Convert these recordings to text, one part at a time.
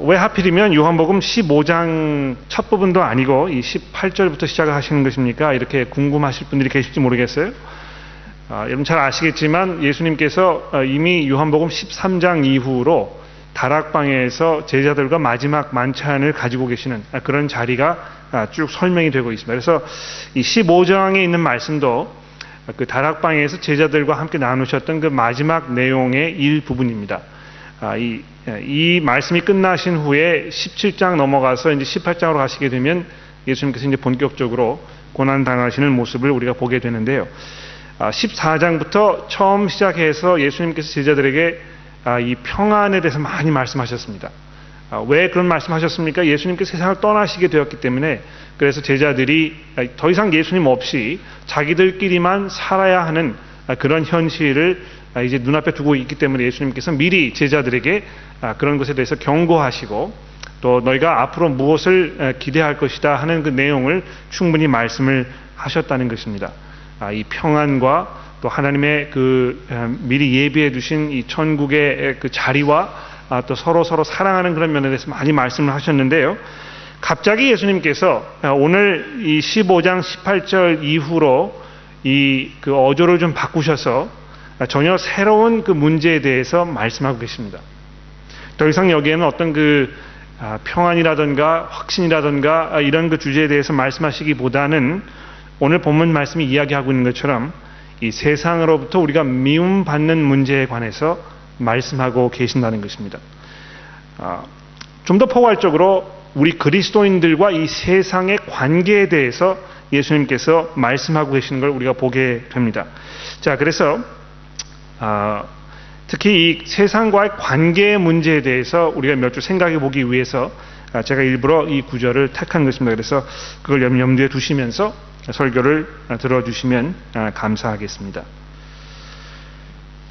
왜 하필이면 요한복음 15장 첫 부분도 아니고 이 18절부터 시작을 하시는 것입니까? 이렇게 궁금하실 분들이 계실지 모르겠어요. 여러분 잘 아시겠지만 예수님께서 이미 요한복음 13장 이후로 다락방에서 제자들과 마지막 만찬을 가지고 계시는 그런 자리가 쭉 설명이 되고 있습니다. 그래서 이 15장에 있는 말씀도 그 다락방에서 제자들과 함께 나누셨던 그 마지막 내용의 일부분입니다. 이 말씀이 끝나신 후에 17장 넘어가서 이제 18장으로 가시게 되면 예수님께서 이제 본격적으로 고난 당하시는 모습을 우리가 보게 되는데요. 14장부터 처음 시작해서 예수님께서 제자들에게 이 평안에 대해서 많이 말씀하셨습니다. 왜 그런 말씀하셨습니까? 예수님께서 세상을 떠나시게 되었기 때문에, 그래서 제자들이 더 이상 예수님 없이 자기들끼리만 살아야 하는 그런 현실을 이제 눈앞에 두고 있기 때문에 예수님께서 미리 제자들에게 그런 것에 대해서 경고하시고, 또 너희가 앞으로 무엇을 기대할 것이다 하는 그 내용을 충분히 말씀을 하셨다는 것입니다. 이 평안과 또 하나님의 그 미리 예비해 두신 이 천국의 그 자리와 또 서로 사랑하는 그런 면에 대해서 많이 말씀을 하셨는데요. 갑자기 예수님께서 오늘 이 15장 18절 이후로 이 그 어조를 좀 바꾸셔서 전혀 새로운 그 문제에 대해서 말씀하고 계십니다. 더 이상 여기에는 어떤 그 평안이라든가 확신이라든가 이런 그 주제에 대해서 말씀하시기보다는 오늘 본문 말씀이 이야기하고 있는 것처럼 이 세상으로부터 우리가 미움받는 문제에 관해서 말씀하고 계신다는 것입니다. 좀 더 포괄적으로 우리 그리스도인들과 이 세상의 관계에 대해서 예수님께서 말씀하고 계시는 걸 우리가 보게 됩니다. 자, 그래서 특히 이 세상과의 관계의 문제에 대해서 우리가 몇 주 생각해 보기 위해서 제가 일부러 이 구절을 택한 것입니다. 그래서 그걸 염두에 두시면서 설교를 들어주시면 감사하겠습니다.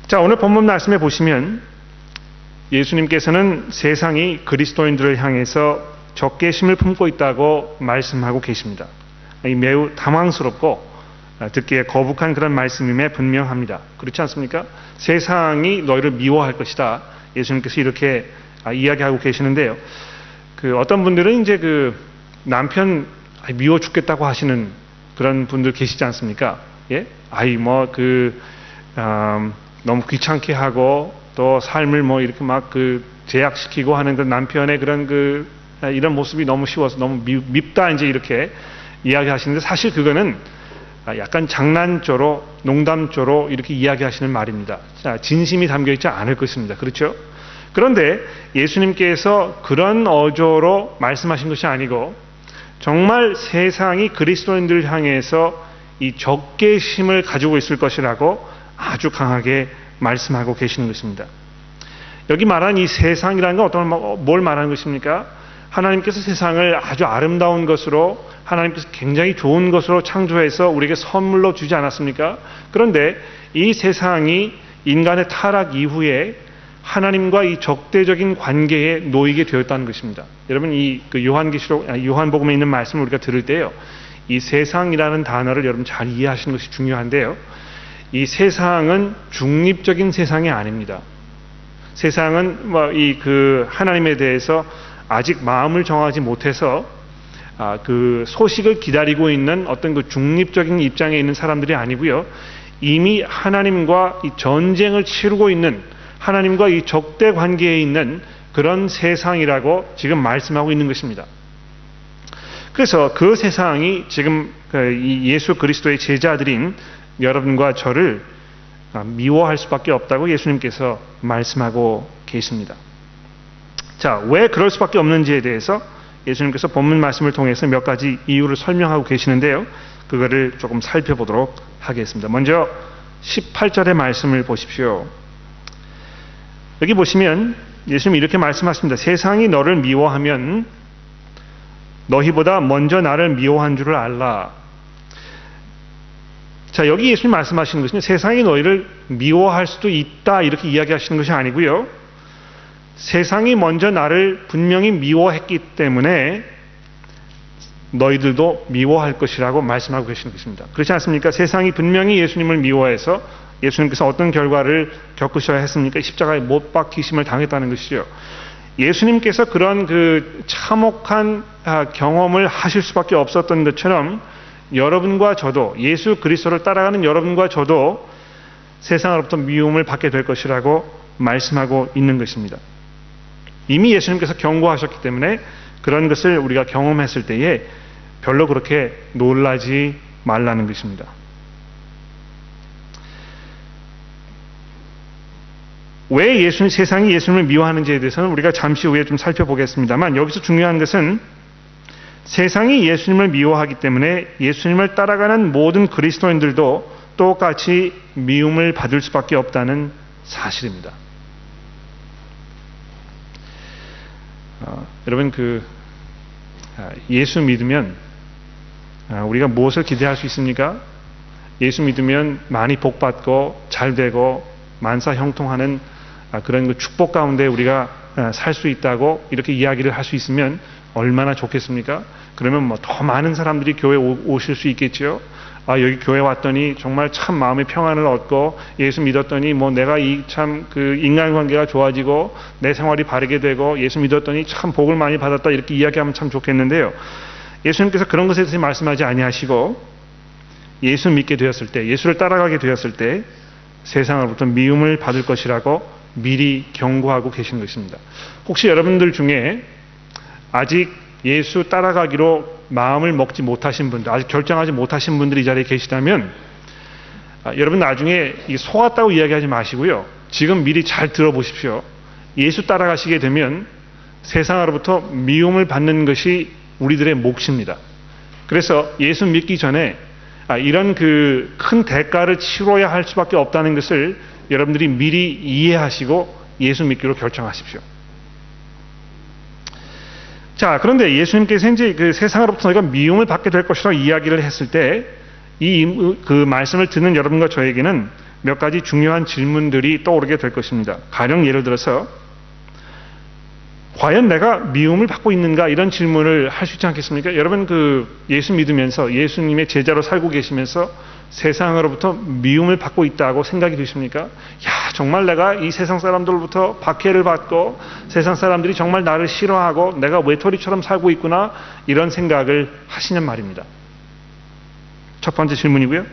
자, 오늘 본문 말씀에 보시면 예수님께서는 세상이 그리스도인들을 향해서 적개심을 품고 있다고 말씀하고 계십니다. 매우 당황스럽고 듣기에 거북한 그런 말씀임에 분명합니다. 그렇지 않습니까? 세상이 너희를 미워할 것이다. 예수님께서 이렇게 이야기하고 계시는데요. 그 어떤 분들은 이제 그 남편 미워 죽겠다고 하시는 그런 분들 계시지 않습니까? 예? 너무 귀찮게 하고 또 삶을 이렇게 막 그 제약시키고 하는 그 남편의 그런 이런 모습이 너무 쉬워서 너무 밉다 이제 이렇게 이야기하시는데, 사실 그거는 약간 장난조로 농담조로 이렇게 이야기하시는 말입니다. 자, 진심이 담겨 있지 않을 것입니다. 그렇죠? 그런데 예수님께서 그런 어조로 말씀하신 것이 아니고 정말 세상이 그리스도인들을 향해서 이 적개심을 가지고 있을 것이라고 아주 강하게 말씀하고 계시는 것입니다. 여기 말한 이 세상이라는 건 뭘 말하는 것입니까? 하나님께서 세상을 아주 아름다운 것으로, 하나님께서 굉장히 좋은 것으로 창조해서 우리에게 선물로 주지 않았습니까? 그런데 이 세상이 인간의 타락 이후에 하나님과 이 적대적인 관계에 놓이게 되었다는 것입니다. 여러분, 요한복음에 있는 말씀을 우리가 들을 때요, 이 세상이라는 단어를 여러분 잘 이해하시는 것이 중요한데요. 이 세상은 중립적인 세상이 아닙니다. 세상은 하나님에 대해서 아직 마음을 정하지 못해서 그 소식을 기다리고 있는 어떤 그 중립적인 입장에 있는 사람들이 아니고요. 이미 하나님과 이 전쟁을 치르고 있는, 하나님과 이 적대 관계에 있는 그런 세상이라고 지금 말씀하고 있는 것입니다. 그래서 그 세상이 지금 이 예수 그리스도의 제자들인 여러분과 저를 미워할 수밖에 없다고 예수님께서 말씀하고 계십니다. 자, 왜 그럴 수밖에 없는지에 대해서 예수님께서 본문 말씀을 통해서 몇 가지 이유를 설명하고 계시는데요. 그거를 조금 살펴보도록 하겠습니다. 먼저 18절의 말씀을 보십시오. 여기 보시면 예수님이 이렇게 말씀하십니다. 세상이 너를 미워하면 너희보다 먼저 나를 미워한 줄을 알라. 자, 여기 예수님 말씀하시는 것은 세상이 너희를 미워할 수도 있다 이렇게 이야기하시는 것이 아니고요. 세상이 먼저 나를 분명히 미워했기 때문에 너희들도 미워할 것이라고 말씀하고 계시는 것입니다. 그렇지 않습니까? 세상이 분명히 예수님을 미워해서 예수님께서 어떤 결과를 겪으셔야 했습니까? 십자가에 못 박히심을 당했다는 것이죠. 예수님께서 그런 그 참혹한 경험을 하실 수밖에 없었던 것처럼 여러분과 저도, 예수 그리스도를 따라가는 여러분과 저도 세상으로부터 미움을 받게 될 것이라고 말씀하고 있는 것입니다. 이미 예수님께서 경고하셨기 때문에 그런 것을 우리가 경험했을 때에 별로 그렇게 놀라지 말라는 것입니다. 왜 세상이 예수님을 미워하는지에 대해서는 우리가 잠시 후에 좀 살펴보겠습니다만, 여기서 중요한 것은 세상이 예수님을 미워하기 때문에 예수님을 따라가는 모든 그리스도인들도 똑같이 미움을 받을 수밖에 없다는 사실입니다. 여러분, 예수 믿으면 우리가 무엇을 기대할 수 있습니까? 예수 믿으면 많이 복받고 잘되고 만사형통하는 그런 그 축복 가운데 우리가 살 수 있다고 이렇게 이야기를 할 수 있으면 얼마나 좋겠습니까? 그러면 뭐 더 많은 사람들이 교회에 오실 수 있겠죠. 여기 교회 왔더니 정말 참 마음의 평안을 얻고 예수 믿었더니 뭐 내가 참 그 인간관계가 좋아지고 내 생활이 바르게 되고 예수 믿었더니 참 복을 많이 받았다, 이렇게 이야기하면 참 좋겠는데요. 예수님께서 그런 것에 대해서 말씀하지 아니하시고 예수 믿게 되었을 때, 예수를 따라가게 되었을 때 세상으로부터 미움을 받을 것이라고 미리 경고하고 계신 것입니다. 혹시 여러분들 중에 아직 예수 따라가기로 마음을 먹지 못하신 분들, 아직 결정하지 못하신 분들이 이 자리에 계시다면 여러분 나중에 속았다고 이야기하지 마시고요. 지금 미리 잘 들어보십시오. 예수 따라가시게 되면 세상으로부터 미움을 받는 것이 우리들의 몫입니다. 그래서 예수 믿기 전에 이런 그 큰 대가를 치러야 할 수밖에 없다는 것을 여러분들이 미리 이해하시고 예수 믿기로 결정하십시오. 자, 그런데 예수님께서 이제 그 세상으로부터 너희가 미움을 받게 될 것이라고 이야기를 했을 때 그 말씀을 듣는 여러분과 저에게는 몇 가지 중요한 질문들이 떠오르게 될 것입니다. 가령 예를 들어서 과연 내가 미움을 받고 있는가, 이런 질문을 할 수 있지 않겠습니까? 여러분 예수 믿으면서 예수님의 제자로 살고 계시면서 세상으로부터 미움을 받고 있다고 생각이 되십니까? 정말 내가 이 세상 사람들로부터 박해를 받고 세상 사람들이 정말 나를 싫어하고 내가 외톨이처럼 살고 있구나, 이런 생각을 하시는 말입니다. 첫 번째 질문이고요.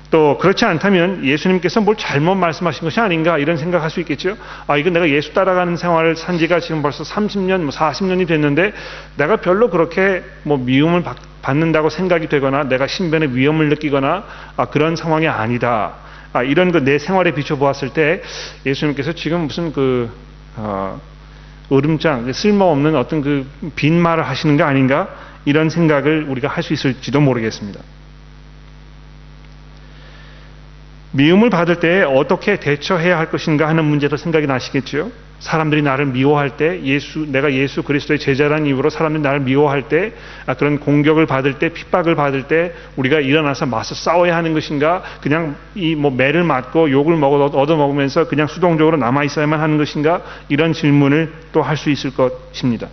또 그렇지 않다면 예수님께서 뭘 잘못 말씀하신 것이 아닌가, 이런 생각할 수 있겠죠. 이건 내가 예수 따라가는 생활을 산 지가 지금 벌써 30년, 40년이 됐는데 내가 별로 그렇게 미움을 받는다고 생각이 되거나 내가 신변의 위험을 느끼거나 그런 상황이 아니다. 이런 내 생활에 비춰보았을 때 예수님께서 지금 무슨 으름장, 쓸모없는 어떤 빈말을 하시는 거 아닌가, 이런 생각을 우리가 할 수 있을지도 모르겠습니다. 미움을 받을 때 어떻게 대처해야 할 것인가 하는 문제도 생각이 나시겠죠. 사람들이 나를 미워할 때, 내가 예수 그리스도의 제자라는 이유로 사람들이 나를 미워할 때, 그런 공격을 받을 때, 핍박을 받을 때 우리가 일어나서 맞서 싸워야 하는 것인가, 그냥 매를 맞고 욕을 얻어먹으면서 그냥 수동적으로 남아 있어야만 하는 것인가, 이런 질문을 또 할 수 있을 것입니다.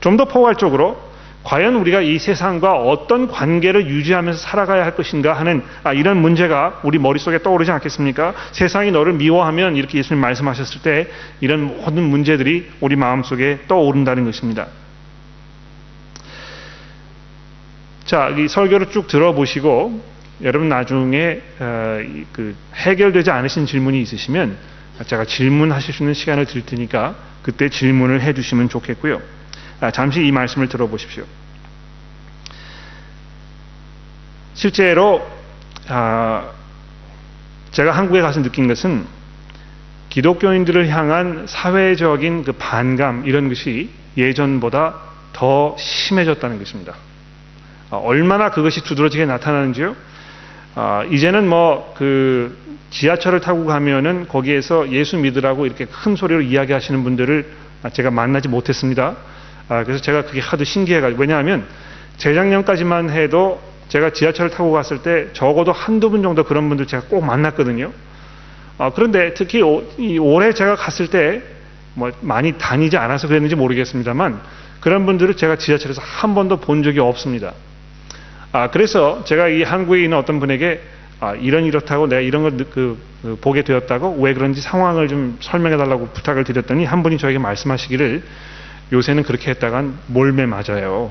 좀 더 포괄적으로 과연 우리가 이 세상과 어떤 관계를 유지하면서 살아가야 할 것인가 하는 이런 문제가 우리 머릿속에 떠오르지 않겠습니까? 세상이 너를 미워하면, 이렇게 예수님 말씀하셨을 때 이런 모든 문제들이 우리 마음속에 떠오른다는 것입니다. 자, 이 설교를 쭉 들어보시고 여러분 나중에 해결되지 않으신 질문이 있으시면 제가 질문하실 수 있는 시간을 드릴 테니까 그때 질문을 해주시면 좋겠고요. 잠시 이 말씀을 들어보십시오. 실제로 제가 한국에 가서 느낀 것은 기독교인들을 향한 사회적인 반감, 이런 것이 예전보다 더 심해졌다는 것입니다. 얼마나 그것이 두드러지게 나타나는지요? 이제는 지하철을 타고 가면은 거기에서 예수 믿으라고 이렇게 큰 소리로 이야기하시는 분들을 제가 만나지 못했습니다. 그래서 제가 그게 하도 신기해가지고, 왜냐하면 재작년까지만 해도 제가 지하철을 타고 갔을 때 적어도 한두 분 정도 그런 분들 제가 꼭 만났거든요. 그런데 특히 올해 제가 갔을 때 많이 다니지 않아서 그랬는지 모르겠습니다만 그런 분들을 제가 지하철에서 한 번도 본 적이 없습니다. 그래서 제가 이 한국에 있는 어떤 분에게 이렇다고 내가 이런 걸 보게 되었다고 왜 그런지 상황을 좀 설명해 달라고 부탁을 드렸더니 한 분이 저에게 말씀하시기를 요새는 그렇게 했다간 몰매 맞아요.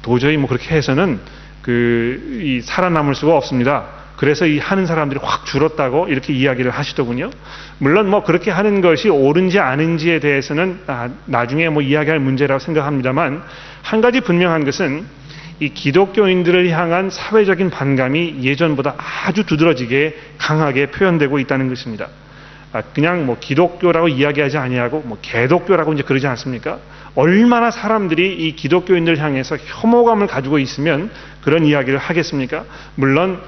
도저히 뭐 그렇게 해서는 살아남을 수가 없습니다. 그래서 이 하는 사람들이 확 줄었다고 이렇게 이야기를 하시더군요. 물론 뭐 그렇게 하는 것이 옳은지 아닌지에 대해서는 나중에 뭐 이야기할 문제라고 생각합니다만, 한 가지 분명한 것은 이 기독교인들을 향한 사회적인 반감이 예전보다 아주 두드러지게 강하게 표현되고 있다는 것입니다. 그냥 뭐 기독교라고 이야기하지 아니하고 뭐 개독교라고 이제 그러지 않습니까? 얼마나 사람들이 이 기독교인들 향해서 혐오감을 가지고 있으면 그런 이야기를 하겠습니까? 물론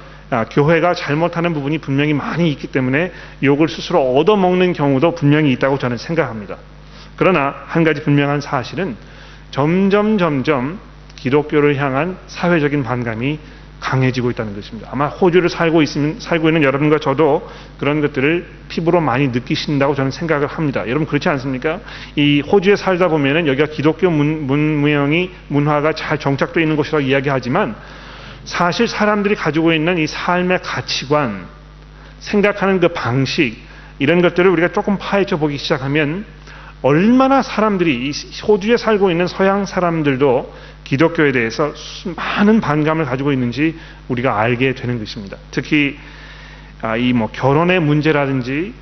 교회가 잘못하는 부분이 분명히 많이 있기 때문에 욕을 스스로 얻어먹는 경우도 분명히 있다고 저는 생각합니다. 그러나 한 가지 분명한 사실은 점점 기독교를 향한 사회적인 반감이 강해지고 있다는 것입니다. 아마 호주를 살고 있는 여러분과 저도 그런 것들을 피부로 많이 느끼신다고 저는 생각을 합니다. 여러분 그렇지 않습니까? 이 호주에 살다 보면은 여기가 기독교 문화가 잘 정착되어 있는 곳이라고 이야기하지만, 사실 사람들이 가지고 있는 이 삶의 가치관, 생각하는 그 방식, 이런 것들을 우리가 조금 파헤쳐 보기 시작하면 얼마나 사람들이, 이 호주에 살고 있는 서양 사람들도 기독교에 대해서 많은 반감을 가지고 있는지 우리가 알게 되는 것입니다. 특히 이 뭐 결혼의 문제라든지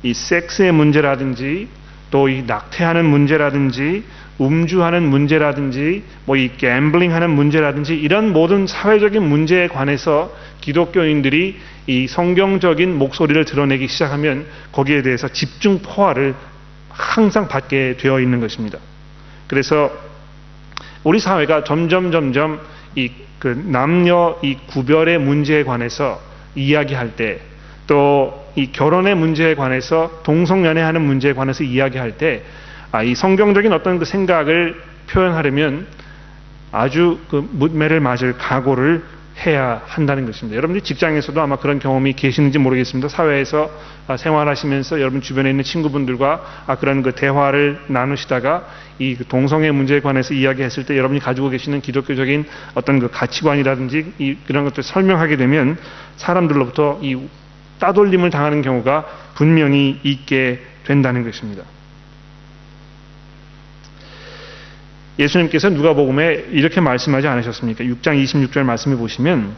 이 섹스의 문제라든지 또 이 낙태하는 문제라든지 음주하는 문제라든지 뭐 이 갬블링하는 문제라든지 이런 모든 사회적인 문제에 관해서 기독교인들이 이 성경적인 목소리를 드러내기 시작하면 거기에 대해서 집중 포화를 항상 받게 되어 있는 것입니다. 그래서 우리 사회가 점점 이 남녀 이 구별의 문제에 관해서 이야기할 때, 또 이 결혼의 문제에 관해서 동성연애하는 문제에 관해서 이야기할 때, 이 성경적인 어떤 그 생각을 표현하려면 아주 문매를 맞을 각오를 해야 한다는 것입니다. 여러분들이 직장에서도 아마 그런 경험이 계시는지 모르겠습니다. 사회에서 생활하시면서 여러분 주변에 있는 친구분들과 그런 대화를 나누시다가 이 동성애 문제에 관해서 이야기했을 때 여러분이 가지고 계시는 기독교적인 어떤 가치관이라든지 그런 것들을 설명하게 되면 사람들로부터 이 따돌림을 당하는 경우가 분명히 있게 된다는 것입니다. 예수님께서 누가복음에 이렇게 말씀하지 않으셨습니까? 6장 26절 말씀해 보시면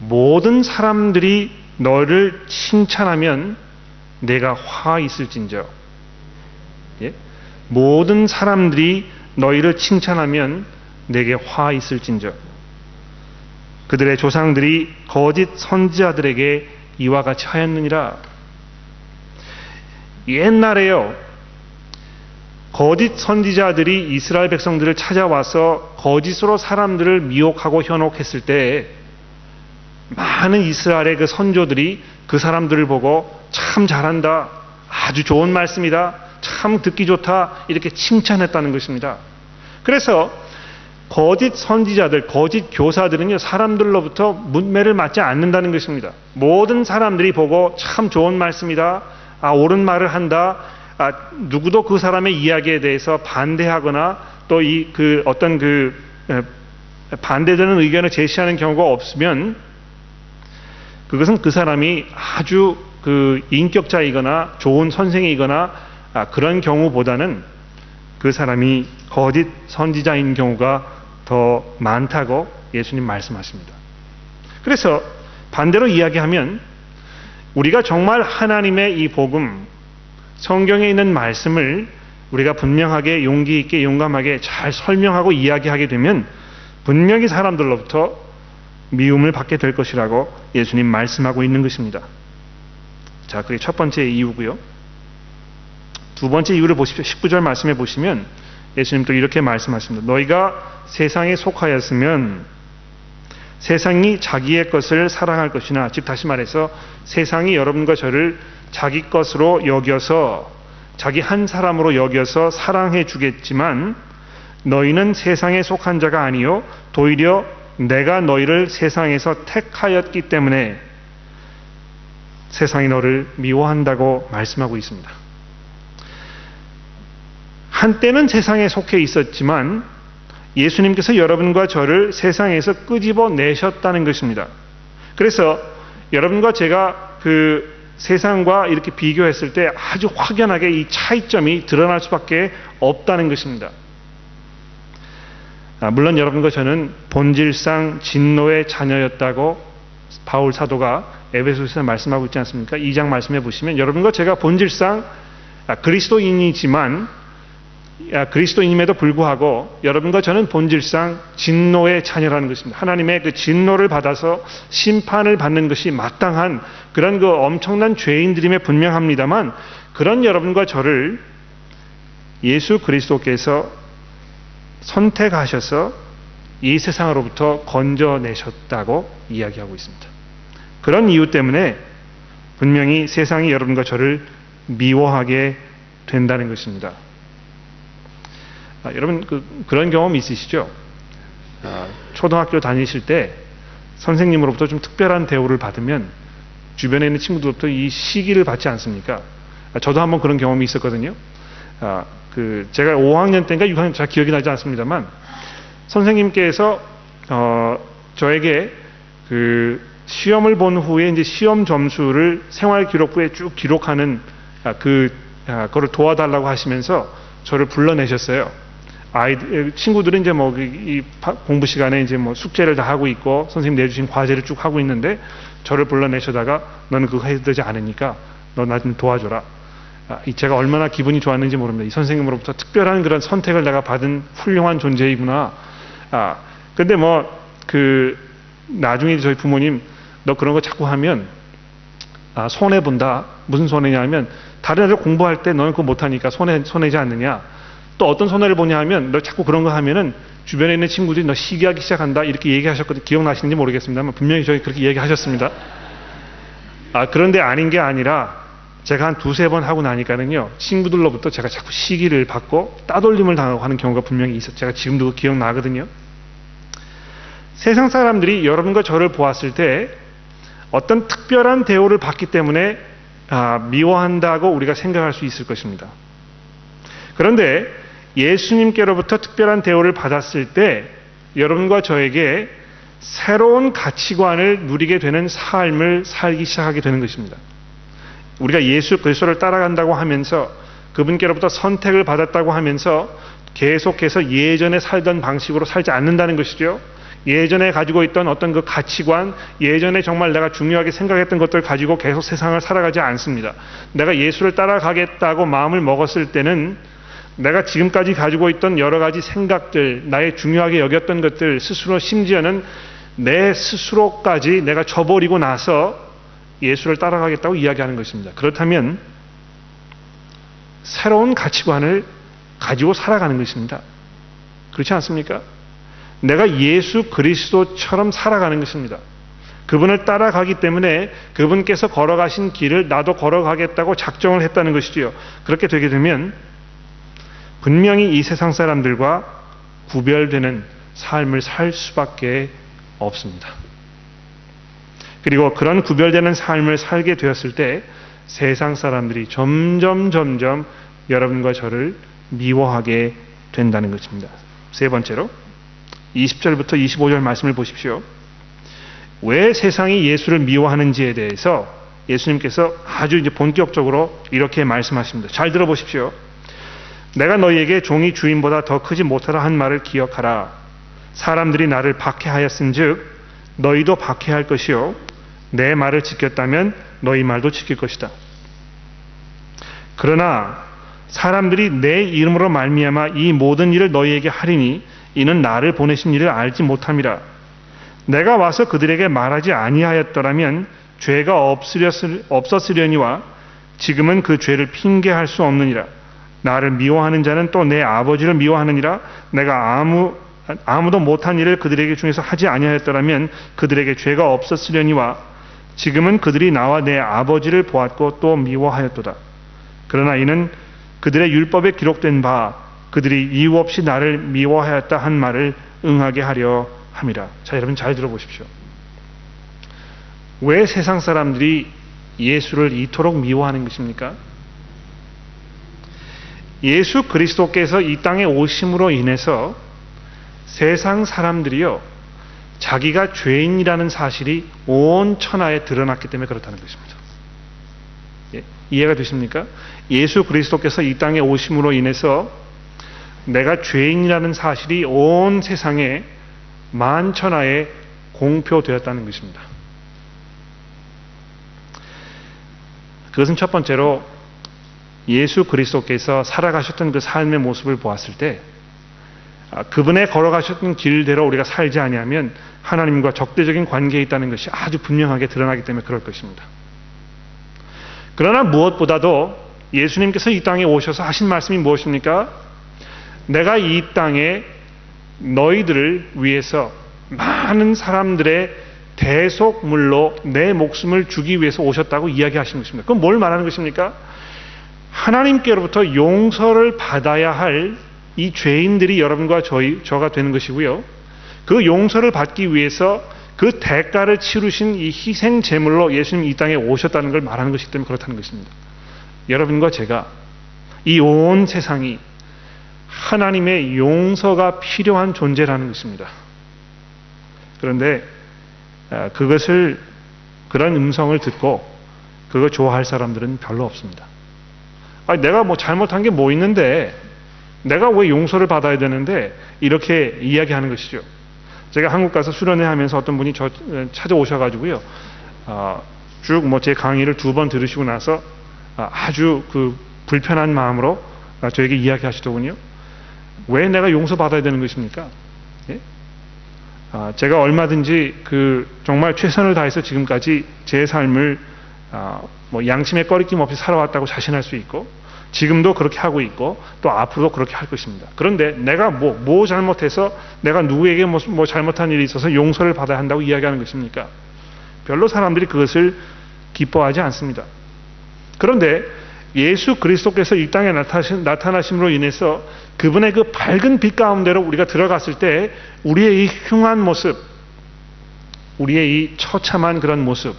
모든 사람들이 너를 칭찬하면 내가 화 있을진저. 예? 모든 사람들이 너희를 칭찬하면 내게 화 있을진저. 그들의 조상들이 거짓 선지자들에게 이와 같이 하였느니라. 옛날에요, 거짓 선지자들이 이스라엘 백성들을 찾아와서 거짓으로 사람들을 미혹하고 현혹했을 때 많은 이스라엘의 그 선조들이 그 사람들을 보고 참 잘한다, 아주 좋은 말씀이다, 참 듣기 좋다, 이렇게 칭찬했다는 것입니다. 그래서 거짓 선지자들, 거짓 교사들은요, 사람들로부터 문매를 맞지 않는다는 것입니다. 모든 사람들이 보고 참 좋은 말씀이다, 옳은 말을 한다, 누구도 그 사람의 이야기에 대해서 반대하거나 또 어떤 반대되는 의견을 제시하는 경우가 없으면 그것은 그 사람이 아주 인격자이거나 좋은 선생이거나 그런 경우보다는 그 사람이 거짓 선지자인 경우가 더 많다고 예수님 말씀하십니다. 그래서 반대로 이야기하면 우리가 정말 하나님의 이 복음, 성경에 있는 말씀을 우리가 분명하게 용기 있게 용감하게 잘 설명하고 이야기하게 되면 분명히 사람들로부터 미움을 받게 될 것이라고 예수님 말씀하고 있는 것입니다. 자, 그게 첫 번째 이유고요. 두 번째 이유를 보십시오. 19절 말씀해 보시면 예수님 또 이렇게 말씀하십니다. 너희가 세상에 속하였으면 세상이 자기의 것을 사랑할 것이나, 즉 다시 말해서 세상이 여러분과 저를 자기 것으로 여겨서, 자기 한 사람으로 여겨서 사랑해 주겠지만 너희는 세상에 속한 자가 아니요 도리어 내가 너희를 세상에서 택하였기 때문에 세상이 너를 미워한다고 말씀하고 있습니다. 한때는 세상에 속해 있었지만 예수님께서 여러분과 저를 세상에서 끄집어내셨다는 것입니다. 그래서 여러분과 제가 그 세상과 이렇게 비교했을 때 아주 확연하게 이 차이점이 드러날 수밖에 없다는 것입니다. 물론 여러분과 저는 본질상 진노의 자녀였다고 바울 사도가 에베소서에서 말씀하고 있지 않습니까? 2장 말씀해 보시면 여러분과 제가 본질상 그리스도인이지만 그리스도인임에도 불구하고 여러분과 저는 본질상 진노의 자녀라는 것입니다. 하나님의 그 진노를 받아서 심판을 받는 것이 마땅한 그런 그 엄청난 죄인들임에 분명합니다만, 그런 여러분과 저를 예수 그리스도께서 선택하셔서 이 세상으로부터 건져내셨다고 이야기하고 있습니다. 그런 이유 때문에 분명히 세상이 여러분과 저를 미워하게 된다는 것입니다. 여러분 그런 경험 있으시죠? 초등학교 다니실 때 선생님으로부터 좀 특별한 대우를 받으면 주변에 있는 친구들로부터 이 시기를 받지 않습니까? 저도 한번 그런 경험이 있었거든요. 제가 5학년 때인가 6학년 잘 기억이 나지 않습니다만 선생님께서 저에게 그 시험을 본 후에 이제 시험 점수를 생활 기록부에 쭉 기록하는 그거를 도와달라고 하시면서 저를 불러내셨어요. 친구들은 이제 이 공부 시간에 이제 숙제를 다 하고 있고 선생님 내주신 과제를 쭉 하고 있는데 저를 불러내셔다가 너는 그거 해야 되지 않으니까 너 나 좀 도와줘라. 제가 얼마나 기분이 좋았는지 모릅니다. 이 선생님으로부터 특별한 그런 선택을 내가 받은 훌륭한 존재이구나. 근데 나중에 저희 부모님 너 그런 거 자꾸 하면 손해 본다. 무슨 손해냐 하면 다른 애들 공부할 때 너는 그거 못하니까 손해지 않느냐. 또 어떤 손해를 보냐 하면 너 자꾸 그런 거 하면은 주변에 있는 친구들이 너 시기하기 시작한다. 이렇게 얘기하셨거든요. 기억나시는지 모르겠습니다만 분명히 저희 그렇게 얘기하셨습니다. 그런데 아닌 게 아니라 제가 한 두세 번 하고 나니까는요, 친구들로부터 제가 자꾸 시기를 받고 따돌림을 당하고 하는 경우가 분명히 있었죠. 제가 지금도 기억나거든요. 세상 사람들이 여러분과 저를 보았을 때 어떤 특별한 대우를 받기 때문에 미워한다고 우리가 생각할 수 있을 것입니다. 그런데 예수님께로부터 특별한 대우를 받았을 때 여러분과 저에게 새로운 가치관을 누리게 되는 삶을 살기 시작하게 되는 것입니다. 우리가 예수 그리스도를 따라간다고 하면서 그분께로부터 선택을 받았다고 하면서 계속해서 예전에 살던 방식으로 살지 않는다는 것이죠. 예전에 가지고 있던 어떤 그 가치관, 예전에 정말 내가 중요하게 생각했던 것들을 가지고 계속 세상을 살아가지 않습니다. 내가 예수를 따라가겠다고 마음을 먹었을 때는 내가 지금까지 가지고 있던 여러 가지 생각들, 나의 중요하게 여겼던 것들, 스스로 심지어는 내 스스로까지 내가 저버리고 나서 예수를 따라가겠다고 이야기하는 것입니다. 그렇다면 새로운 가치관을 가지고 살아가는 것입니다. 그렇지 않습니까? 내가 예수 그리스도처럼 살아가는 것입니다. 그분을 따라가기 때문에 그분께서 걸어가신 길을 나도 걸어가겠다고 작정을 했다는 것이지요. 그렇게 되게 되면 분명히 이 세상 사람들과 구별되는 삶을 살 수밖에 없습니다. 그리고 그런 구별되는 삶을 살게 되었을 때 세상 사람들이 점점 여러분과 저를 미워하게 된다는 것입니다. 세 번째로 20절부터 25절 말씀을 보십시오. 왜 세상이 예수를 미워하는지에 대해서 예수님께서 아주 이제 본격적으로 이렇게 말씀하십니다. 잘 들어보십시오. 내가 너희에게 종이 주인보다 더 크지 못하라 한 말을 기억하라. 사람들이 나를 박해하였은즉 너희도 박해할 것이요 내 말을 지켰다면 너희 말도 지킬 것이다. 그러나 사람들이 내 이름으로 말미암아 이 모든 일을 너희에게 하리니 이는 나를 보내신 이를 알지 못함이라. 내가 와서 그들에게 말하지 아니하였더라면 죄가 없었으려니와 지금은 그 죄를 핑계할 수 없느니라. 나를 미워하는 자는 또 내 아버지를 미워하느니라. 내가 아무도 못한 일을 그들에게 중에서 하지 아니하였더라면 그들에게 죄가 없었으려니와 지금은 그들이 나와 내 아버지를 보았고 또 미워하였도다. 그러나 이는 그들의 율법에 기록된 바 그들이 이유 없이 나를 미워하였다 한 말을 응하게 하려 함이라. 자, 여러분 잘 들어보십시오. 왜 세상 사람들이 예수를 이토록 미워하는 것입니까? 예수 그리스도께서 이 땅에 오심으로 인해서 세상 사람들이요, 자기가 죄인이라는 사실이 온 천하에 드러났기 때문에 그렇다는 것입니다. 예, 이해가 되십니까? 예수 그리스도께서 이 땅에 오심으로 인해서 내가 죄인이라는 사실이 온 세상에 만천하에 공표되었다는 것입니다. 그것은 첫 번째로 예수 그리스도께서 살아가셨던 그 삶의 모습을 보았을 때 그분의 걸어가셨던 길대로 우리가 살지 아니하면 하나님과 적대적인 관계에 있다는 것이 아주 분명하게 드러나기 때문에 그럴 것입니다. 그러나 무엇보다도 예수님께서 이 땅에 오셔서 하신 말씀이 무엇입니까? 내가 이 땅에 너희들을 위해서 많은 사람들의 대속물로 내 목숨을 주기 위해서 오셨다고 이야기하신 것입니다. 그럼 뭘 말하는 것입니까? 하나님께로부터 용서를 받아야 할 이 죄인들이 여러분과 저가 되는 것이고요. 그 용서를 받기 위해서 그 대가를 치르신 이 희생 제물로 예수님이 이 땅에 오셨다는 걸 말하는 것이기 때문에 그렇다는 것입니다. 여러분과 제가 이 온 세상이 하나님의 용서가 필요한 존재라는 것입니다. 그런데 그런 음성을 듣고 그거 좋아할 사람들은 별로 없습니다. 내가 뭐 잘못한 게 뭐 있는데 내가 왜 용서를 받아야 되는데 이렇게 이야기하는 것이죠. 제가 한국 가서 수련회 하면서 어떤 분이 저 찾아오셔가지고요, 쭉 뭐 제 강의를 2번 들으시고 나서 아주 그 불편한 마음으로 저에게 이야기하시더군요. 왜 내가 용서받아야 되는 것입니까? 예? 제가 얼마든지 정말 최선을 다해서 지금까지 제 삶을 뭐 양심의 꺼리낌 없이 살아왔다고 자신할 수 있고, 지금도 그렇게 하고 있고 또 앞으로도 그렇게 할 것입니다. 그런데 내가 뭐 잘못해서 내가 누구에게 뭐 잘못한 일이 있어서 용서를 받아야 한다고 이야기하는 것입니까? 별로 사람들이 그것을 기뻐하지 않습니다. 그런데 예수 그리스도께서 이 땅에 나타나심으로 인해서 그분의 그 밝은 빛 가운데로 우리가 들어갔을 때 우리의 이 흉한 모습, 우리의 이 처참한 그런 모습,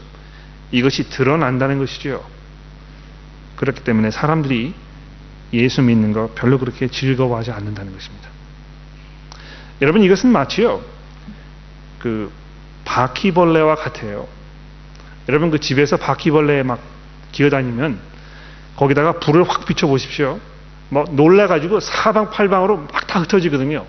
이것이 드러난다는 것이죠. 그렇기 때문에 사람들이 예수 믿는 거 별로 그렇게 즐거워하지 않는다는 것입니다. 여러분, 이것은 마치요, 바퀴벌레와 같아요. 여러분, 집에서 바퀴벌레에 막 기어다니면 거기다가 불을 확 비춰보십시오. 놀라가지고 사방팔방으로 막 다 흩어지거든요.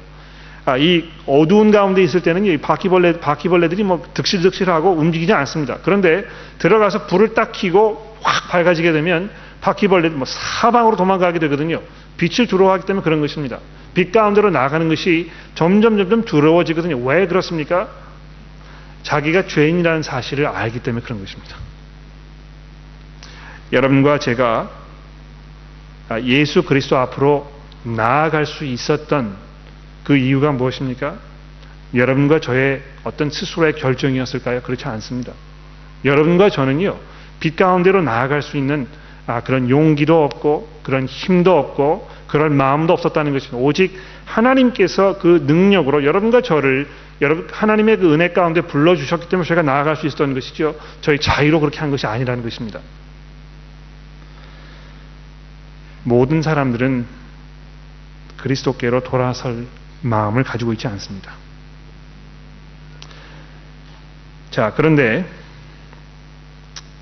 이 어두운 가운데 있을 때는 이 바퀴벌레들이 득실득실하고 움직이지 않습니다. 그런데 들어가서 불을 딱 켜고 확 밝아지게 되면 바퀴벌레들이 사방으로 도망가게 되거든요. 빛을 두려워하기 때문에 그런 것입니다. 빛 가운데로 나가는 것이 점점 두려워지거든요. 왜 그렇습니까? 자기가 죄인이라는 사실을 알기 때문에 그런 것입니다. 여러분과 제가 예수 그리스도 앞으로 나아갈 수 있었던 그 이유가 무엇입니까? 여러분과 저의 어떤 스스로의 결정이었을까요? 그렇지 않습니다. 여러분과 저는요, 빛 가운데로 나아갈 수 있는 그런 용기도 없고 그런 힘도 없고 그런 마음도 없었다는 것입니다. 오직 하나님께서 그 능력으로 여러분과 저를 하나님의 그 은혜 가운데 불러주셨기 때문에 저희가 나아갈 수 있었던 것이죠. 저희 자유로 그렇게 한 것이 아니라는 것입니다. 모든 사람들은 그리스도께로 돌아설 마음을 가지고 있지 않습니다. 자, 그런데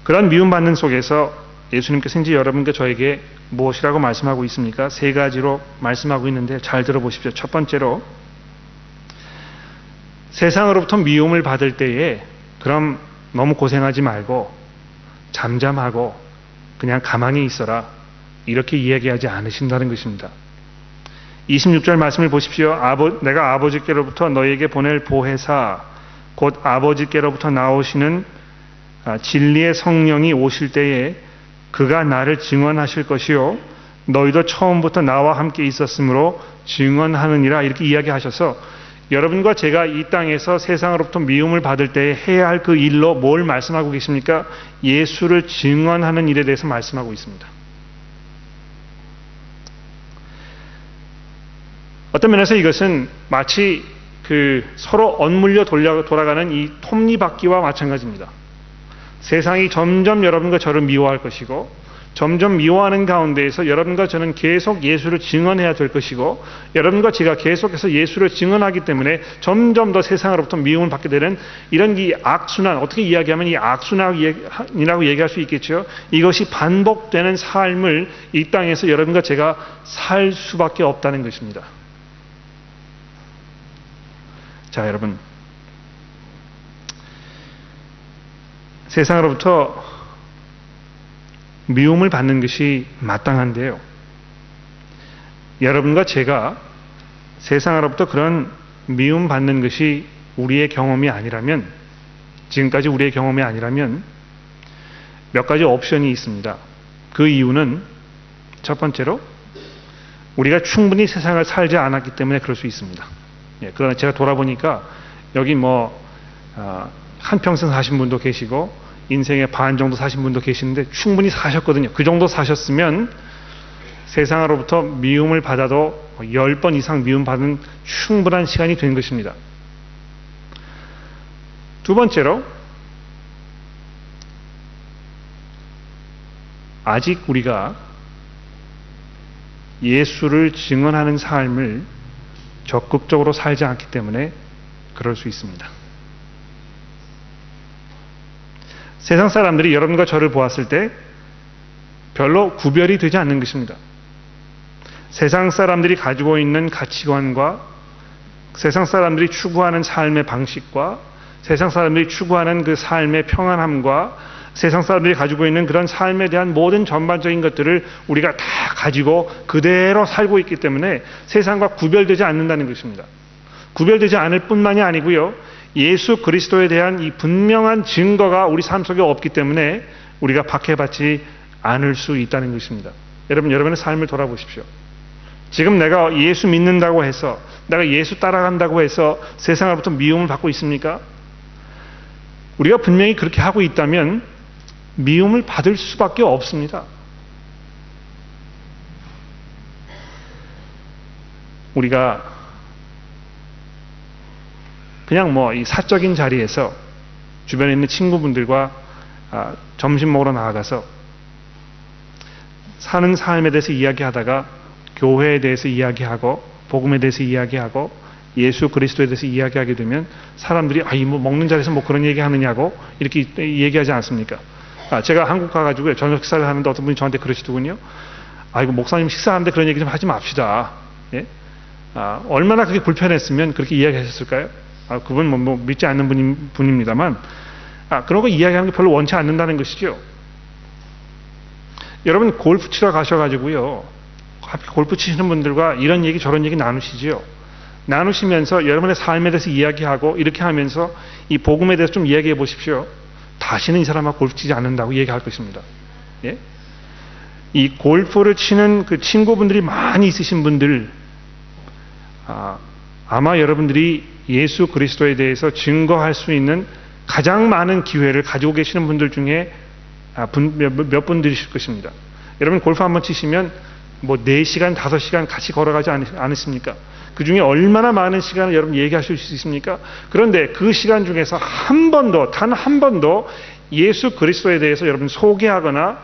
그런 미움받는 속에서 예수님께서 이제 여러분과 저에게 무엇이라고 말씀하고 있습니까? 3가지로 말씀하고 있는데 잘 들어보십시오. 첫 번째로, 세상으로부터 미움을 받을 때에 그럼 너무 고생하지 말고 잠잠하고 그냥 가만히 있어라, 이렇게 이야기하지 않으신다는 것입니다. 26절 말씀을 보십시오. 내가 아버지께로부터 너희에게 보낼 보혜사, 곧 아버지께로부터 나오시는 진리의 성령이 오실 때에 그가 나를 증언하실 것이요 너희도 처음부터 나와 함께 있었으므로 증언하느니라, 이렇게 이야기하셔서 여러분과 제가 이 땅에서 세상으로부터 미움을 받을 때 해야 할 그 일로 뭘 말씀하고 계십니까? 예수를 증언하는 일에 대해서 말씀하고 있습니다. 어떤 면에서 이것은 마치 서로 엇물려 돌아가는 이 톱니바퀴와 마찬가지입니다. 세상이 점점 여러분과 저를 미워할 것이고 점점 미워하는 가운데에서 여러분과 저는 계속 예수를 증언해야 될 것이고, 여러분과 제가 계속해서 예수를 증언하기 때문에 점점 더 세상으로부터 미움을 받게 되는 이런 이 악순환, 어떻게 이야기하면 이 악순환이라고 얘기할 수 있겠죠. 이것이 반복되는 삶을 이 땅에서 여러분과 제가 살 수밖에 없다는 것입니다. 자, 여러분, 세상으로부터 미움을 받는 것이 마땅한데요. 여러분과 제가 세상으로부터 그런 미움 받는 것이 우리의 경험이 아니라면, 지금까지 우리의 경험이 아니라면 몇 가지 옵션이 있습니다. 그 이유는 첫 번째로 우리가 충분히 세상을 살지 않았기 때문에 그럴 수 있습니다. 그러나 제가 돌아보니까 여기 한평생 사신 분도 계시고 인생의 반 정도 사신 분도 계시는데 충분히 사셨거든요. 그 정도 사셨으면 세상으로부터 미움을 받아도 10번 이상 미움받은 충분한 시간이 된 것입니다. 두 번째로, 아직 우리가 예수를 증언하는 삶을 적극적으로 살지 않기 때문에 그럴 수 있습니다. 세상 사람들이 여러분과 저를 보았을 때 별로 구별이 되지 않는 것입니다. 세상 사람들이 가지고 있는 가치관과 세상 사람들이 추구하는 삶의 방식과 세상 사람들이 추구하는 그 삶의 평안함과 세상 사람들이 가지고 있는 그런 삶에 대한 모든 전반적인 것들을 우리가 다 가지고 그대로 살고 있기 때문에 세상과 구별되지 않는다는 것입니다. 구별되지 않을 뿐만이 아니고요, 예수 그리스도에 대한 이 분명한 증거가 우리 삶 속에 없기 때문에 우리가 박해받지 않을 수 있다는 것입니다. 여러분, 여러분의 삶을 돌아보십시오. 지금 내가 예수 믿는다고 해서, 내가 예수 따라간다고 해서 세상으로부터 미움을 받고 있습니까? 우리가 분명히 그렇게 하고 있다면 미움을 받을 수밖에 없습니다. 우리가 그냥 이 사적인 자리에서 주변에 있는 친구분들과 점심 먹으러 나아가서 사는 삶에 대해서 이야기하다가 교회에 대해서 이야기하고 복음에 대해서 이야기하고 예수 그리스도에 대해서 이야기하게 되면 사람들이 먹는 자리에서 그런 얘기 하느냐고 이렇게 얘기하지 않습니까? 제가 한국 가가지고 저녁 식사를 하는데 어떤 분이 저한테 그러시더군요. 목사님 식사하는데 그런 얘기 좀 하지 맙시다. 예? 얼마나 그게 불편했으면 그렇게 이야기하셨을까요? 그분 믿지 않는 분입니다만, 그런 거 이야기하는 게 별로 원치 않는다는 것이죠. 여러분, 골프 치러 가셔가지고요, 골프 치시는 분들과 이런 얘기 저런 얘기 나누시죠. 나누시면서 여러분의 삶에 대해서 이야기하고 이렇게 하면서 이 복음에 대해서 좀 이야기해 보십시오. 다시는 이 사람하고 골프 치지 않는다고 얘기할 것입니다. 예? 이 골프를 치는 그 친구분들이 많이 있으신 분들, 아마 여러분들이 예수 그리스도에 대해서 증거할 수 있는 가장 많은 기회를 가지고 계시는 분들 중에 몇 분들이실 것입니다. 여러분, 골프 한번 치시면 4시간, 5시간 같이 걸어가지 않으십니까? 그 중에 얼마나 많은 시간을 여러분 얘기하실 수 있습니까? 그런데 그 시간 중에서 단 한 번도 예수 그리스도에 대해서 여러분 소개하거나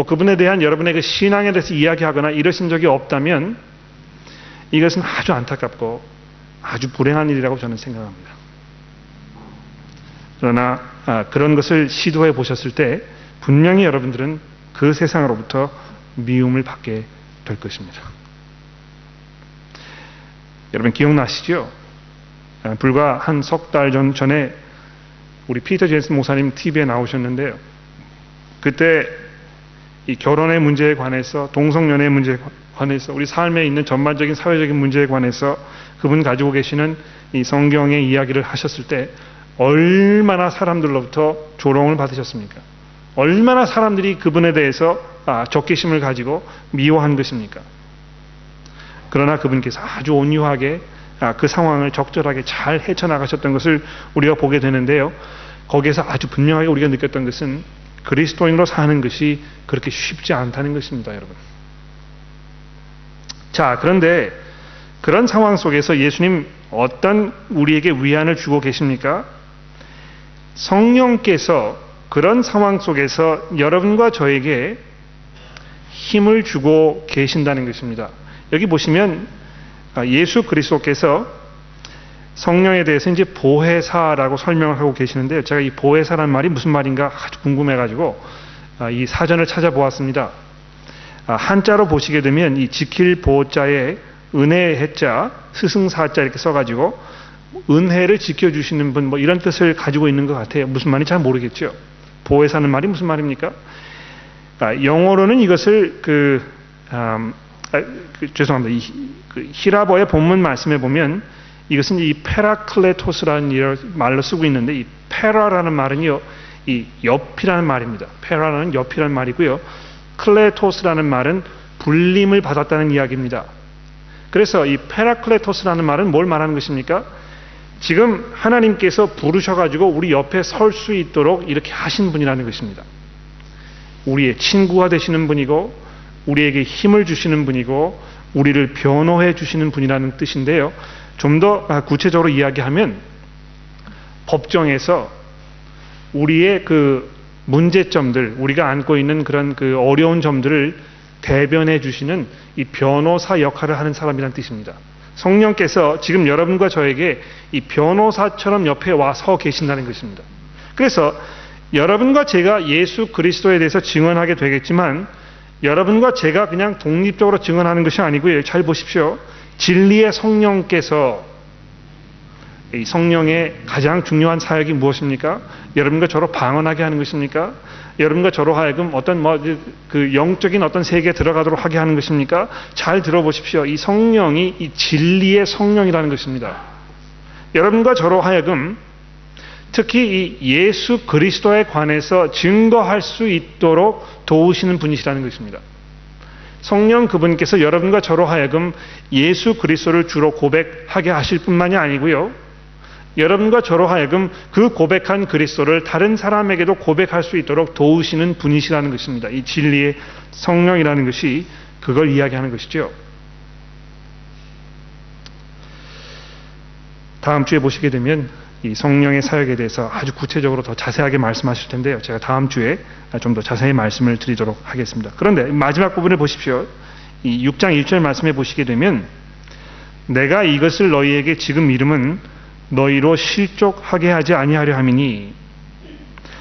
그분에 대한 여러분의 그 신앙에 대해서 이야기하거나 이러신 적이 없다면 이것은 아주 안타깝고 아주 불행한 일이라고 저는 생각합니다. 그러나 그런 것을 시도해 보셨을 때 분명히 여러분들은 그 세상으로부터 미움을 받게 될 것입니다. 여러분 기억나시죠? 불과 한 석 달 전에 우리 피터 제임스 목사님 TV에 나오셨는데요. 그때 이 결혼의 문제에 관해서, 동성연애의 문제에 관해서, 우리 삶에 있는 전반적인 사회적인 문제에 관해서 그분 가지고 계시는 이 성경의 이야기를 하셨을 때 얼마나 사람들로부터 조롱을 받으셨습니까? 얼마나 사람들이 그분에 대해서 적개심을 가지고 미워한 것입니까? 그러나 그분께서 아주 온유하게 그 상황을 적절하게 잘 헤쳐나가셨던 것을 우리가 보게 되는데요. 거기에서 아주 분명하게 우리가 느꼈던 것은 그리스도인으로 사는 것이 그렇게 쉽지 않다는 것입니다, 여러분. 자, 그런데 그런 상황 속에서 예수님 어떤 우리에게 위안을 주고 계십니까? 성령께서 그런 상황 속에서 여러분과 저에게 힘을 주고 계신다는 것입니다. 여기 보시면 예수 그리스도께서 성령에 대해서 이제 보혜사라고 설명을 하고 계시는데요. 제가 이 보혜사라는 말이 무슨 말인가 아주 궁금해가지고 이 사전을 찾아보았습니다. 한자로 보시게 되면 이 지킬 보자에 은혜의 해자, 스승사자 이렇게 써가지고 은혜를 지켜주시는 분 뭐 이런 뜻을 가지고 있는 것 같아요. 무슨 말인지 잘 모르겠죠. 보혜사는 말이 무슨 말입니까? 영어로는 이것을 죄송합니다. 히라버의 본문 말씀에 보면 이것은 이 페라클레토스라는 말로 쓰고 있는데 이 페라라는 말은요, 이 옆이라는 말입니다. 페라는 옆이라는 말이고요. 클레토스라는 말은 불림을 받았다는 이야기입니다. 그래서 이 페라클레토스라는 말은 뭘 말하는 것입니까? 지금 하나님께서 부르셔가지고 우리 옆에 설 수 있도록 이렇게 하신 분이라는 것입니다. 우리의 친구가 되시는 분이고 우리에게 힘을 주시는 분이고 우리를 변호해 주시는 분이라는 뜻인데요. 좀 더 구체적으로 이야기하면 법정에서 우리의 그 문제점들, 우리가 안고 있는 그런 그 어려운 점들을 대변해 주시는 이 변호사 역할을 하는 사람이라는 뜻입니다. 성령께서 지금 여러분과 저에게 이 변호사처럼 옆에 와서 계신다는 것입니다. 그래서 여러분과 제가 예수 그리스도에 대해서 증언하게 되겠지만 여러분과 제가 그냥 독립적으로 증언하는 것이 아니고요. 잘 보십시오. 진리의 성령께서, 이 성령의 가장 중요한 사역이 무엇입니까? 여러분과 저로 방언하게 하는 것입니까? 여러분과 저로 하여금 어떤 그 영적인 어떤 세계에 들어가도록 하게 하는 것입니까? 잘 들어보십시오. 이 성령이 이 진리의 성령이라는 것입니다. 여러분과 저로 하여금 특히 이 예수 그리스도에 관해서 증거할 수 있도록 도우시는 분이시라는 것입니다. 성령 그분께서 여러분과 저로 하여금 예수 그리스도를 주로 고백하게 하실 뿐만이 아니고요. 여러분과 저로 하여금 그 고백한 그리스도를 다른 사람에게도 고백할 수 있도록 도우시는 분이시라는 것입니다. 이 진리의 성령이라는 것이 그걸 이야기하는 것이죠. 다음 주에 보시게 되면 이 성령의 사역에 대해서 아주 구체적으로 더 자세하게 말씀하실 텐데요. 제가 다음 주에 좀 더 자세히 말씀을 드리도록 하겠습니다. 그런데 마지막 부분을 보십시오. 이 6장 1절 말씀에 보시게 되면 내가 이것을 너희에게 지금 이름은 너희로 실족하게 하지 아니하려 함이니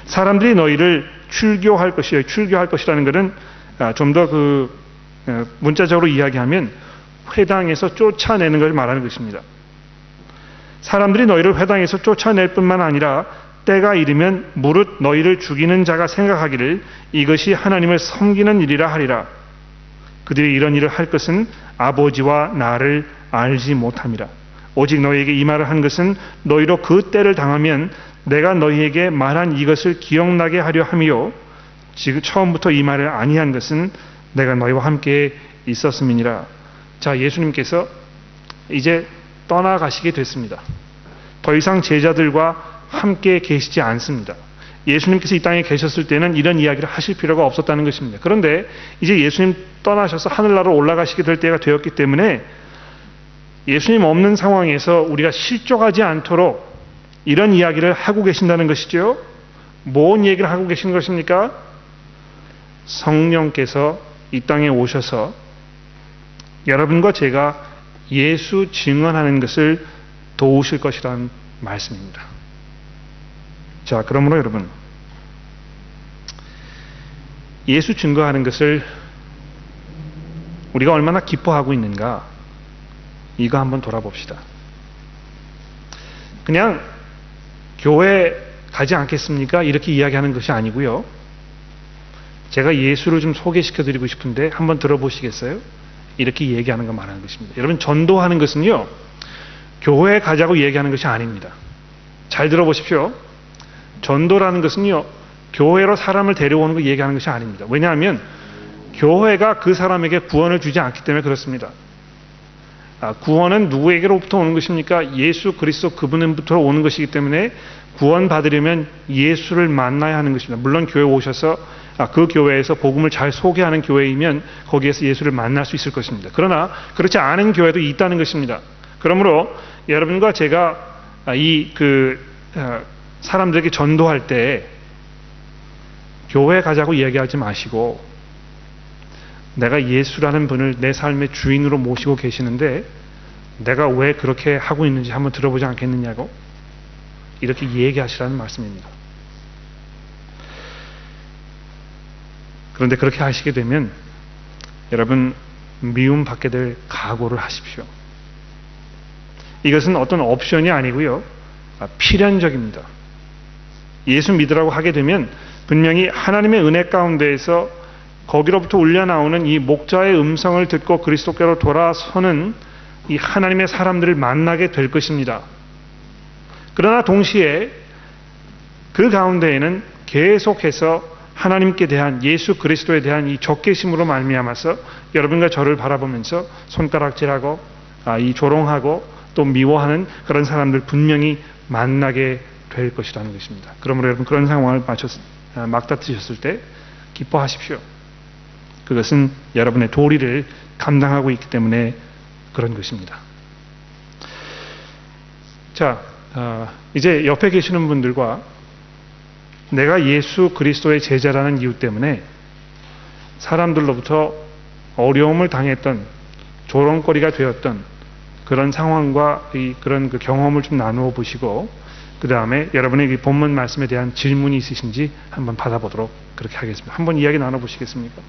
사람들이 너희를 출교할 것이요. 출교할 것이라는 것은 좀 더 문자적으로 이야기하면 회당에서 쫓아내는 것을 말하는 것입니다. 사람들이 너희를 회당에서 쫓아낼 뿐만 아니라 때가 이르면 무릇 너희를 죽이는 자가 생각하기를 이것이 하나님을 섬기는 일이라 하리라. 그들이 이런 일을 할 것은 아버지와 나를 알지 못함이라. 오직 너희에게 이 말을 한 것은 너희로 그 때를 당하면 내가 너희에게 말한 이것을 기억나게 하려 함이요 지금 처음부터 이 말을 아니한 것은 내가 너희와 함께 있었음이니라. 자, 예수님께서 이제 떠나가시게 됐습니다. 더 이상 제자들과 함께 계시지 않습니다. 예수님께서 이 땅에 계셨을 때는 이런 이야기를 하실 필요가 없었다는 것입니다. 그런데 이제 예수님 떠나셔서 하늘나라로 올라가시게 될 때가 되었기 때문에 예수님 없는 상황에서 우리가 실족하지 않도록 이런 이야기를 하고 계신다는 것이죠. 뭔 얘기를 하고 계신 것입니까? 성령께서 이 땅에 오셔서 여러분과 제가 예수 증언하는 것을 도우실 것이라는 말씀입니다. 자, 그러므로 여러분, 예수 증거하는 것을 우리가 얼마나 기뻐하고 있는가, 이거 한번 돌아봅시다. 그냥 교회 가지 않겠습니까? 이렇게 이야기하는 것이 아니고요. 제가 예수를 좀 소개시켜 드리고 싶은데 한번 들어보시겠어요? 이렇게 얘기하는 거 말하는 것입니다. 여러분, 전도하는 것은요, 교회에 가자고 얘기하는 것이 아닙니다. 잘 들어보십시오. 전도라는 것은요, 교회로 사람을 데려오는 거 얘기하는 것이 아닙니다. 왜냐하면 교회가 그 사람에게 구원을 주지 않기 때문에 그렇습니다. 구원은 누구에게로부터 오는 것입니까? 예수 그리스도 그분부터 오는 것이기 때문에 구원 받으려면 예수를 만나야 하는 것입니다. 물론 교회에 오셔서 그 교회에서 복음을 잘 소개하는 교회이면 거기에서 예수를 만날 수 있을 것입니다. 그러나 그렇지 않은 교회도 있다는 것입니다. 그러므로 여러분과 제가 사람들에게 전도할 때 교회 가자고 얘기하지 마시고 내가 예수라는 분을 내 삶의 주인으로 모시고 계시는데 내가 왜 그렇게 하고 있는지 한번 들어보지 않겠느냐고 이렇게 얘기하시라는 말씀입니다. 그런데 그렇게 하시게 되면 여러분 미움받게 될 각오를 하십시오. 이것은 어떤 옵션이 아니고요. 필연적입니다. 예수 믿으라고 하게 되면 분명히 하나님의 은혜 가운데에서 거기로부터 울려나오는 이 목자의 음성을 듣고 그리스도께로 돌아서는 이 하나님의 사람들을 만나게 될 것입니다. 그러나 동시에 그 가운데에는 계속해서 하나님께 대한 예수 그리스도에 대한 이 적개심으로 말미암아서 여러분과 저를 바라보면서 손가락질하고 이 조롱하고 또 미워하는 그런 사람들 분명히 만나게 될 것이라는 것입니다. 그러므로 여러분 그런 상황을 막다트셨을 때 기뻐하십시오. 그것은 여러분의 도리를 감당하고 있기 때문에 그런 것입니다. 자, 이제 옆에 계시는 분들과 내가 예수 그리스도의 제자라는 이유 때문에 사람들로부터 어려움을 당했던 조롱거리가 되었던 그런 상황과 그런 그 경험을 좀 나누어 보시고 그 다음에 여러분의 이 본문 말씀에 대한 질문이 있으신지 한번 받아보도록 그렇게 하겠습니다. 한번 이야기 나눠보시겠습니까?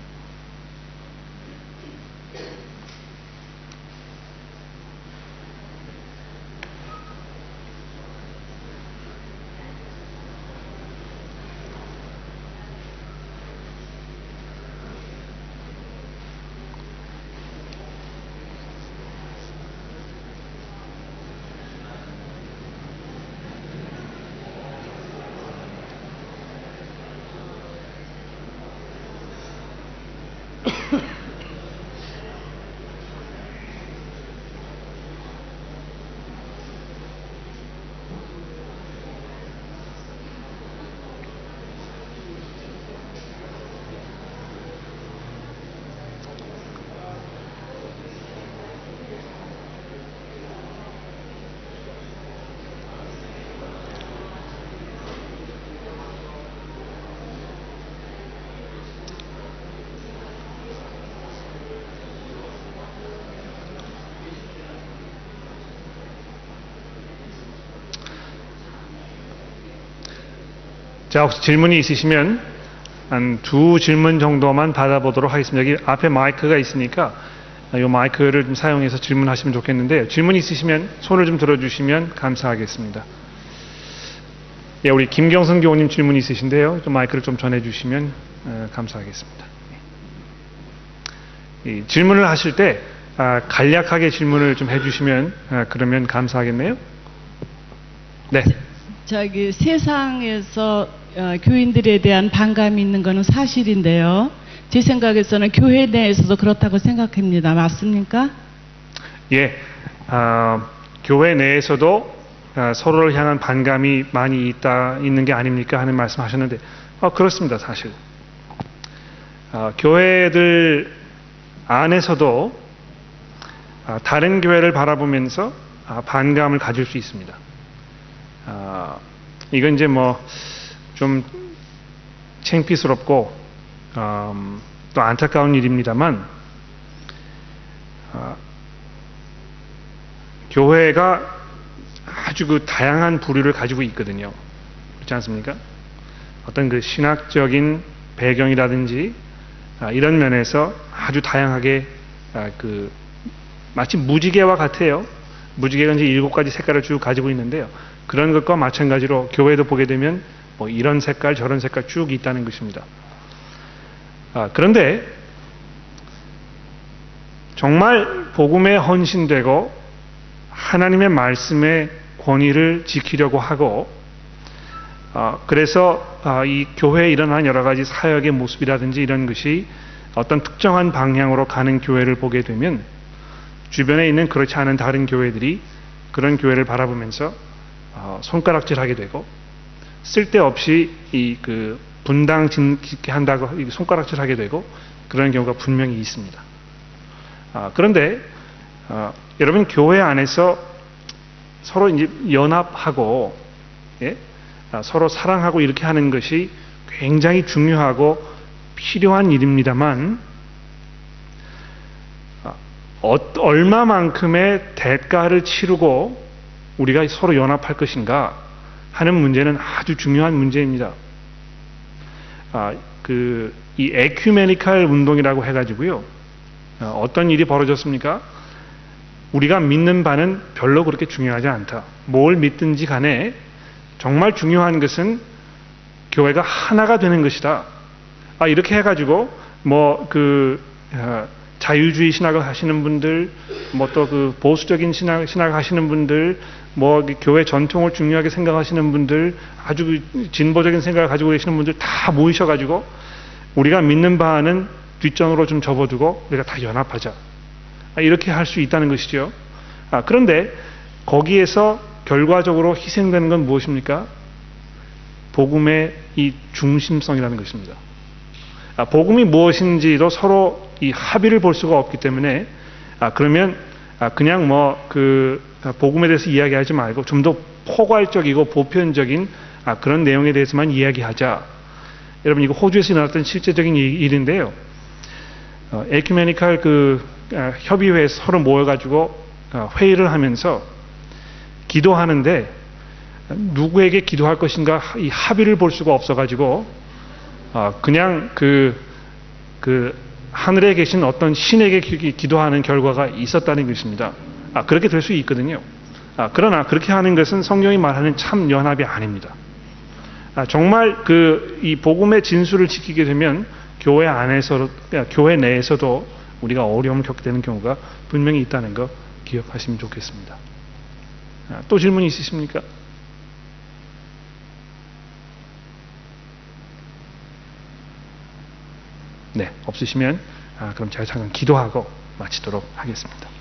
자, 혹시 질문이 있으시면 한 두 질문 정도만 받아보도록 하겠습니다. 여기 앞에 마이크가 있으니까 이 마이크를 좀 사용해서 질문하시면 좋겠는데 질문 있으시면 손을 좀 들어주시면 감사하겠습니다. 예, 우리 김경선 교우님 질문 있으신데요. 좀 마이크를 좀 전해주시면 감사하겠습니다. 질문을 하실 때 간략하게 질문을 좀 해주시면 그러면 감사하겠네요. 네. 저기 세상에서 교인들에 대한 반감이 있는 것은 사실인데요. 제 생각에서는 교회 내에서도 그렇다고 생각합니다. 맞습니까? 예, 교회 내에서도 서로를 향한 반감이 많이 있는 게 아닙니까 하는 말씀하셨는데 그렇습니다. 사실 교회들 안에서도 다른 교회를 바라보면서 반감을 가질 수 있습니다. 이건 이제 뭐 좀 창피스럽고 또 안타까운 일입니다만 교회가 아주 그 다양한 부류를 가지고 있거든요. 그렇지 않습니까? 어떤 그 신학적인 배경이라든지 이런 면에서 아주 다양하게 그 마치 무지개와 같아요. 무지개가 이제 7가지 색깔을 쭉 가지고 있는데요. 그런 것과 마찬가지로 교회도 보게 되면 뭐 이런 색깔 저런 색깔 쭉 있다는 것입니다. 그런데 정말 복음에 헌신되고 하나님의 말씀의 권위를 지키려고 하고 그래서 이 교회에 일어난 여러 가지 사역의 모습이라든지 이런 것이 어떤 특정한 방향으로 가는 교회를 보게 되면 주변에 있는 그렇지 않은 다른 교회들이 그런 교회를 바라보면서 손가락질하게 되고 쓸데없이 그 분당 짓게 한다고 손가락질하게 되고 그런 경우가 분명히 있습니다. 그런데 여러분 교회 안에서 서로 이제 연합하고 예? 서로 사랑하고 이렇게 하는 것이 굉장히 중요하고 필요한 일입니다만 얼마만큼의 대가를 치르고 우리가 서로 연합할 것인가 하는 문제는 아주 중요한 문제입니다. 이 에큐메니칼 운동이라고 해가지고요. 어떤 일이 벌어졌습니까? 우리가 믿는 바는 별로 그렇게 중요하지 않다. 뭘 믿든지 간에 정말 중요한 것은 교회가 하나가 되는 것이다. 이렇게 해가지고 자유주의 신학을 하시는 분들, 또 그 보수적인 신학을 하시는 분들, 교회 전통을 중요하게 생각하시는 분들, 아주 진보적인 생각을 가지고 계시는 분들 다 모이셔가지고 우리가 믿는 바는 뒷전으로 좀 접어두고 우리가 다 연합하자. 이렇게 할 수 있다는 것이죠. 그런데 거기에서 결과적으로 희생되는 건 무엇입니까? 복음의 이 중심성이라는 것입니다. 복음이 무엇인지도 서로 이 합의를 볼 수가 없기 때문에 그러면 그냥 복음에 대해서 이야기하지 말고 좀 더 포괄적이고 보편적인 그런 내용에 대해서만 이야기하자. 여러분 이거 호주에서 일어났던 실제적인 일인데요. 에큐메니칼 협의회에서 서로 모여가지고 회의를 하면서 기도하는데 누구에게 기도할 것인가 이 합의를 볼 수가 없어가지고 그냥 하늘에 계신 어떤 신에게 기도하는 결과가 있었다는 것입니다. 그렇게 될 수 있거든요. 그러나 그렇게 하는 것은 성경이 말하는 참 연합이 아닙니다. 정말 이 복음의 진수를 지키게 되면 교회 내에서도 우리가 어려움을 겪게 되는 경우가 분명히 있다는 거 기억하시면 좋겠습니다. 또 질문 있으십니까? 네, 없으시면 그럼 제가 잠깐 기도하고 마치도록 하겠습니다.